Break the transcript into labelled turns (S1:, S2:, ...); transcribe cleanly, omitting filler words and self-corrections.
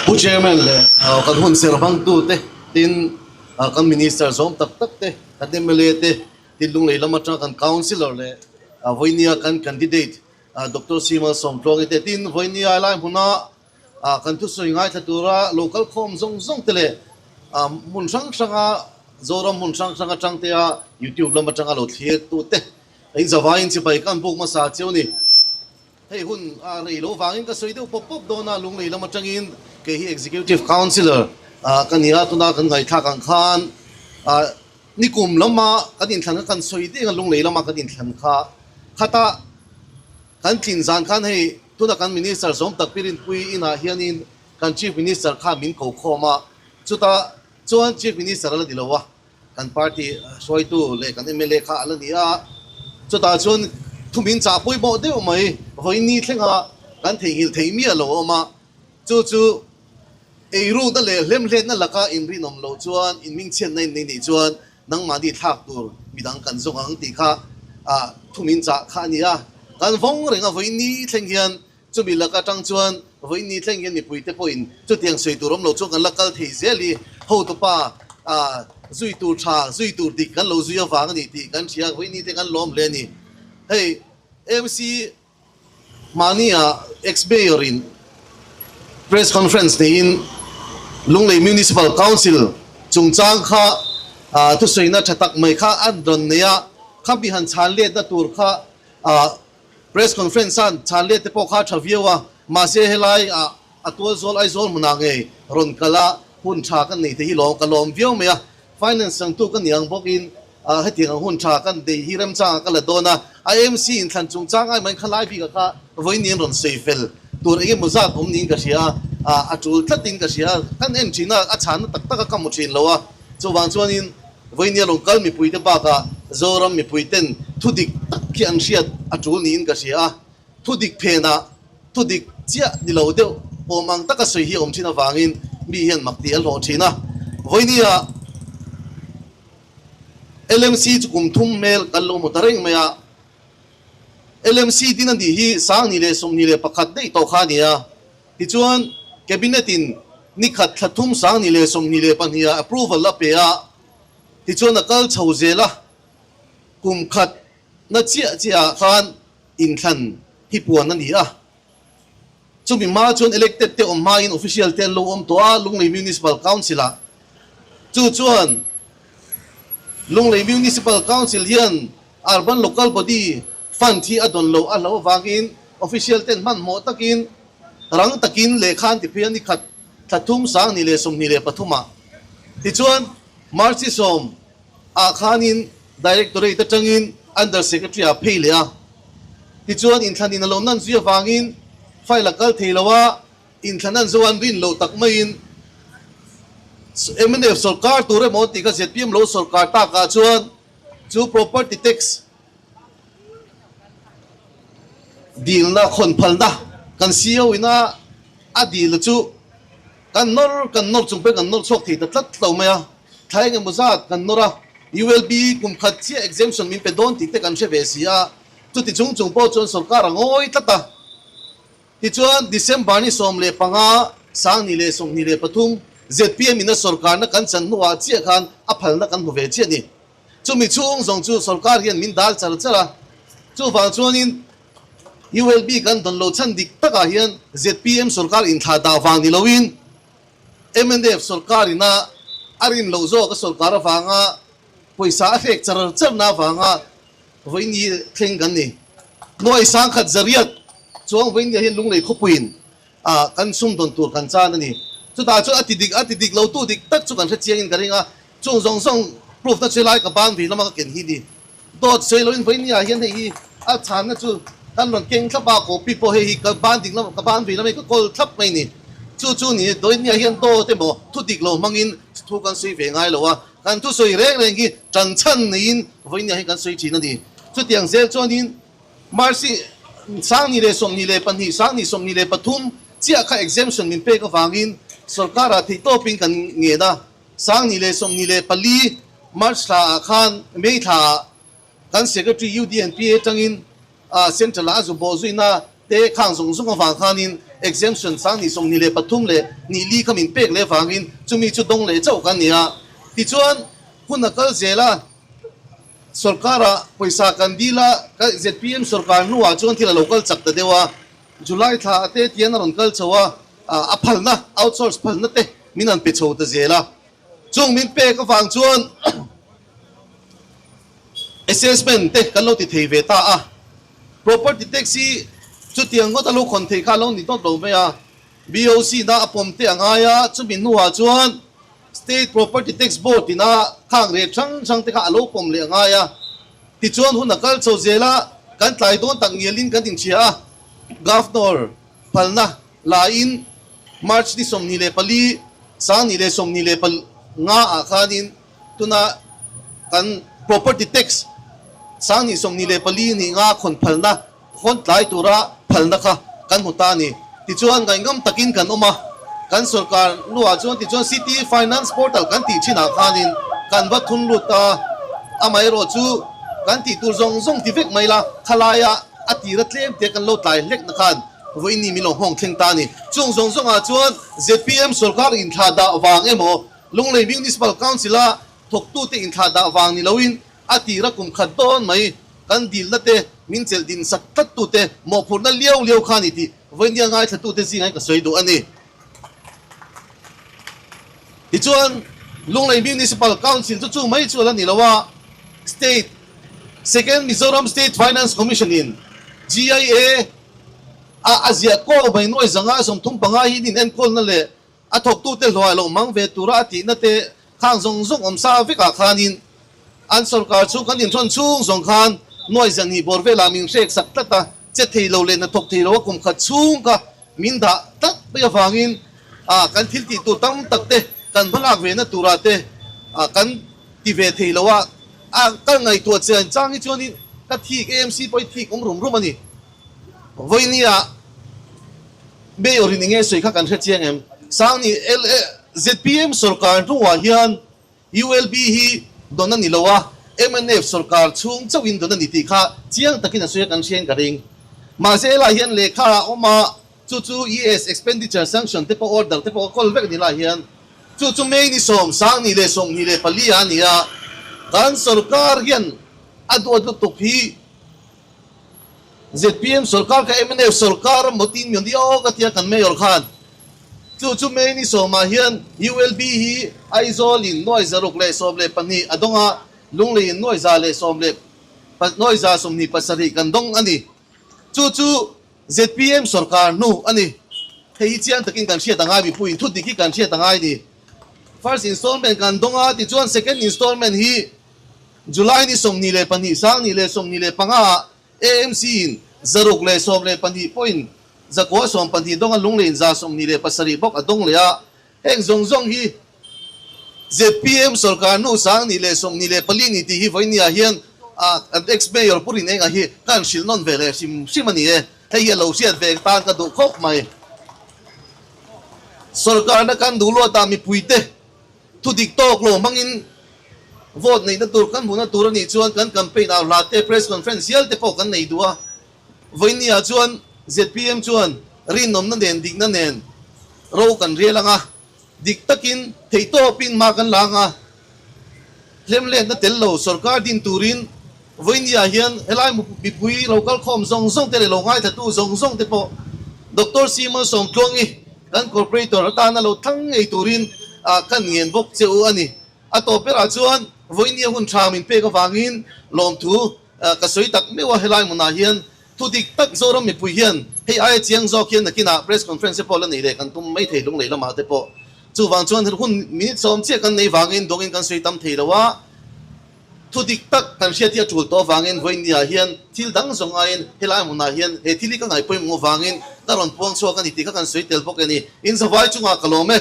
S1: ผู้ chairman เลยกันหุ่นเสือบังตูเตตินกัน minister สมตักตักเตกันเดมเลเตตินลุงเลยละมาจากกัน councilor เลยวันนี้กัน candidate ดรซีมาสมตรงเตตินวันนี้อะไรพุ่นกันทุกส่วนง่ายถ้าตัว local com ซงเตเลยมุนสังสังจอรมุนสังสังจังเตีย YouTube ละมาจากกันโหลดเทียตัวเตอินสบายอินสิไปกันพวกมาสาเจ้านี่เฮ้ยหุ่นอะไรโลฟังอินก็สวยเดียวป๊บโดนลุงเลยละมาจากอินเกี่ย executive councilor กันนี้ตัวนั้นกันไงท่ากันขันนี่กลุ่มละมากันอินทันกันสวยดีกันลุงเลยละมากันอินทันข้าตากันทิ้งจานกันให้ตัวนั้นกัน minister สมตักพิรินคุยอินาเฮียนินกัน chief minister ข้ามินเขาขมาจุดจวน chief minister ละดีแล้ววะกัน party สวยตัวเลยกัน MLA ข้าละดีจุดจวนทุมินจ่าปุยบอกเดียวไหมวันนี้เท่งกันเทียมีอะไรวะมาจู่ไอ้รู้นั่นเลยเล่มเล่นนั่นแหละก็อินรีนอมโลจวนอินมิงเชียนในจวนนั่งมาดีทักตัวมีดังกันส่งอังตีข้าทุมินจ่าข้านี่กันฟงเรื่องวันนี้เท่งเฮียนจุมีละก็จังจวนวันนี้เท่งเฮียนมีปุยเตปอินจุดยังสวยตัวรำโลจวนกันละก็ที่เจลีหูตัวป้าจุยตัวชาจุยตัวดิกันโลจุยฟังนี่ตีกันเชียวันนี้เท่งกันล้อมเลยนี่เฮ้ย MC มานี่ex-mayorin press conference ni in lunglei municipal council chungchang kha tu soina thatak mai kha andron neya khabi han chanle da tur kha press conference an chanle te po kha thaviwa ma se helai atol zol ai zol munange ron kala hun tha kan nei te hi lo kalom viau me finance sang tu kan yang bokin hetiang hun tha kan de hiram cha kala dona IMC in than chungchang ai mai khalai bi ka voi nin ron seifel tur ege muzak nin ka sia atul thatin ka sia kan en china chan tak ka mu chin lowa chuwang chuanin voinia local mi puite ba ka zoram mi puiten thudik ki an sia atul nin ka sia thudik phena thudik chia dilo deu omang taka soi hi om china wangin mi hian makti al ho china voinia LMC chukum thum mel kallo motareng maya LMC din ang dihi sang nile som nile pakhat dei to kha nia ti chuan cabinet in nikhat thathum sang nile som nile pania approval la pe ti chuan akal chhozela kum khat na chia khan in than hi puan ani chumi ma chuan elected te om ma in official ten lo om to lunglei municipal council chuan lunglei municipal council hian urban local body fan thi adon lo alo wangin official ten man mo takin rang takin lekhan ti phian ni khat thathum sang ni le som ni le pathuma ti chuan marchi som khanin directorate tangin under secretary a pheile ti chuan in thanin lo nan zia wangin file kal theilawa in thanan zuan rin lo takmain MNF sarkar ture mo ti ka ZPM lo sarkar ta ka chuan chu property tax deal na khon phal na kan CEO ina a deal chu kan nor chung pe kan nor chok thi ta tlat lo maya thai nge muzat kan nora ULB kum khat chi exemption min pe don ti te kan she ve sia chu ti chung po chon sarkar ngoi tata ti chuan December ni som le panga sang ni le som ni le pathum ZPM ina sarkar na kan chan nuwa chi khan a phal na kan hu ve chi ni chu mi chung zong chu sarkar hian min dal chara chu wang chuanin ULB kan don lo chan dik taka hian ZPM sarkar in tha da wang ni loin MNF sarkar ina arin lo zo ka sarkar wanga poisa afek char na wanga voini theng kan ni noi sang khat zariat chuang voini hian lunglei khopuin kan sum don tur kan chan ani chu ta chu atidik lo tu dik tak chu kan se chiang in karinga chung zong song proof ta chelai ka ban vi lama ka ken hi di dot sei lo in voini hian hei a chan na chu kan ron keng thapa ko pipo hei ka ban ding ka ban vi lama ka kol thap mai ni chu ni doi ni hian to te mo thu dik lo mangin thu kan sei ve ngai lo kan thu soi reng ki chan chan nin voini hian kan sei chin ani chu tiang zel chuanin marsi sang ni le som ni le pan hi sang ni som ni le pathum chia kha exemption min pe ka wangin sarkara thi to pin kan nge da sang ni le som ni le pali march la khan me tha kan secretary UDNPA tangin central azu bozuina te khang zung zung wa khanin exemption sang ni som ni le pathum le ni li khamin pek le wangin chumi chu dong le chau kan nia ti chuan hunna kal zela sarkara paisa kan dila ka ZPM sarkar nuwa chuan thila local chakta dewa July tha ate tian ron kal chawa a phalna outsource phalna te minan pe chho ta zela chung min pe ka wang chuan assessment te kan lo ti thei ve ta a property tax hi chu tiang go ta lo khon thei kha lo ni to lo me a BOC na apom te angaya chu min nuwa chuan state property tax board ina khang re chang te kha alo pom le angaya ti chuan hun nakal chho zela kan tlai don tak ngelin kan ting chia governor palna lain march ni som ni le pali sang ni le som ni le pal nga a khanin tuna kan property tax sang ni som ni le pali ni nga khon phalna khon tlai tura phalna kha kan huta ni ti chuan ngai ngam takin kan oma kan sarkar nuwa chuan ti chuan city finance portal kan ti china khanin kan va thun luta amai ro chu kan ti tur zong ti vek maila khalaya ati ratlem te kan lo tlai lek na khan voini mi lo hong thleng ta ni chung zong a chuan ZPM sarkar in tha da wang emo lunglei municipal council a thok tu te in tha da wang ni loin ati ra kum khat don mai kan dil na te min chel din sak tat tu te mo phur na liao khani ti voini ngai thatu te singai ka soi do ani ti chuan lunglei municipal council chu mai chu la ni lawa state second Mizoram State Finance Commission in GIA azia ko bai noi zanga som thum panga hi din en kol na le a thok tu te hloi lo mang ve tura ti na te khang zong om sa ve ka khanin an sarkar chu kan in thon chung zong khan noi zan hi bor ve la min shek sak tata che thei lo le na thok thei lo kum khat chung ka min da tak be wangin kan thil ti tu tam tak te kan bhalak ve na tura te kan ti ve thei lo wa kan ngai tu chen chang hi chuan ka thi AMC poi thi kum rum ani voinia be orin nge soi kha kan thre chiang em sang ni ZPM sarkar ruwa hian ULB hi dona ni lowa MNF sarkar chung chawin dona ni ti kha chiang takin a soi kan chen ka ring ma se la hian lekha oma chu ES expenditure sanction te po order te po call vek ni la hian chu me ni som sang ni le pali ania kan sarkar hian adu tuk hi ZPM sarkar ka MNF sarkar motin myon dio ka tia kan mayor khan chu me ni so ma hian ULB hi aizol in noi zaruk le som le pani adonga lungle in noi za le som le noi za som ni pasari kan dong ani chu ZPM sarkar nu ani hei chian takin kan sia tanga bi puin thu diki kan sia tanga ni first installment kan donga ti chuan second installment hi July ni som ni le pani sang ni le som ni le panga AMC in zaruk le som le pani point zakwa som pani donga lungle za som ni le pasari bok adong le a heng zong hi ZPM sarkar nu sang ni le som ni le pali ni ti hi voinia hian ex mayor purin enga hi kan sil non vele simani e hei lo siat ve tan ka du khop mai sarkar na kan du lo ta mi puite thu dik tok lo mangin vote nei na tur kan buna tur ni chuan kan campaign a late press conference yal te po kan nei dua voinia chuan ZPM chuan rin nom na nen dik na nen ro kan rielanga dik takin theito pin ma kan langa lemle na tello sarkar din turin voinia hian helai mu bipui local khom zong te le longai thatu zong te po Dr. Simon som tlongi kan corporator ta na lo thang ei turin kan ngien bok cheu ani ato pera chuan voinia hun thamin pe ka wangin lom thu ka soi tak mewa helai muna hian thu dik tak zoram mi pui hian hei ai chiang zo khian nakina press conference po la nei le kan tum mai thei lung le lama te po chu wang chuan hun minute som che kan nei wangin dongin kan soi tam thei lawa thu dik tak kan sia tia chul to wangin voinia hian thil dang zong ain helai muna hian he thili ka ngai poi mo wangin taron puang so kan iti ka kan soi tel pok ani in zawai chunga kalome